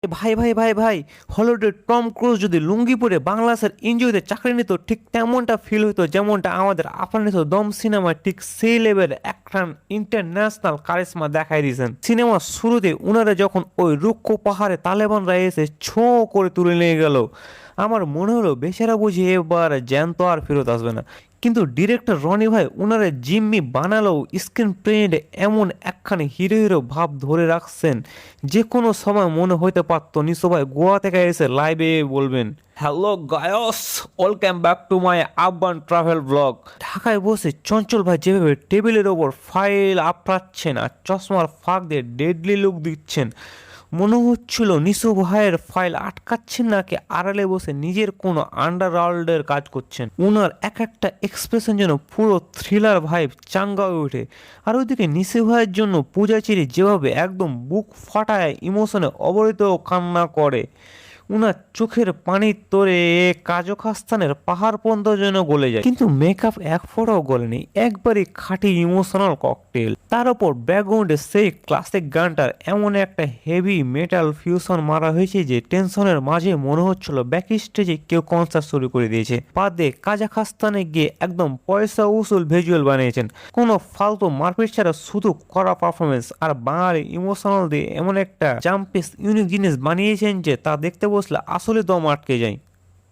ভাই ভাই ভাই ভাই, হলিউডে টম ক্রুজ যদি লুঙ্গি পরে বাংলাদেশের এনজিওতে চাকরি নিত, ঠিক তেমনটা ফিল হতো যেমনটা আমাদের আপানিত দম সিনেমায় ঠিক সেই লেভেলের একটা ইন্টারন্যাশনাল কারিশমা দেখাই দিয়েছেন। সিনেমার শুরুতে উনারা যখন ওই রুক্ষ পাহাড়ে তালেবানরা এসে ছো করে তুলে নিয়ে গেল, আমার মনে হলো বেচারা বুঝি এবার জ্যান্ত আর ফেরত আসবে না। কিন্তু ডিরেক্টর রনি ভাই উনারে জিম্মি বানালেও স্ক্রিন প্রিন্টে এমন একখানে হিরো হিরো ভাব ধরে রাখছেন, যে কোনো সময় মনে হইতে পারতো নিশো ভাই গোয়া থেকে এসে লাইভে বলবেন, hello গায়স, welcome back to my urban travel blog. ঢাকায় বসে চঞ্চল ভাই যেভাবে টেবিলের ওপর ফাইল আপড়াচ্ছেন আর চশমার ফাঁক দিয়ে ডেডলি লুক দিচ্ছেন, মনে হচ্ছিল নিশো ভাইয়ের ফাইল আটকাচ্ছেন নাকি আড়ালে বসে নিজের কোনো আন্ডারওয়ার্ল্ডের কাজ করছেন। ওনার এক একটা এক্সপ্রেশন যেন পুরো থ্রিলার ভাইব চাঙ্গা হয়ে ওঠে। আর ওইদিকে নিশো ভাইয়ের জন্য পূজাচিরি যেভাবে একদম বুক ফাটায় ইমোশনে অবরিত কান্না করে, উনার চোখের পানির তোরে কাজকাস্তানের পাহাড় পর্যন্ত যেন গলে যায়, কিন্তু মেকআপ এক ফোঁটাও গলেনি, একবারই খাঁটি ইমোশনাল ককটেল। তার উপর ব্যাকগ্রাউন্ডে সেই ক্লাসিক গানটার এমন একটা হেভি মেটাল ফিউশন মারা হয়েছে যে টেনশনের মাঝে মনে হচ্ছিল ব্যাক স্টেজে কেউ কনসার্ট শুরু করে দিয়েছে। বাদে কাজাখস্তানে গিয়ে একদম পয়সা উসুল ভিজুয়াল বানিয়েছেন, কোনো ফালতু মারপিট ছাড়া শুধু করা পারফরমেন্স আর বাঙালি ইমোশনাল দিয়ে এমন একটা জাম্পিস ইউনিক জিনিস বানিয়েছেন যে তা দেখতে বসলে আসলে দম আটকে যায়।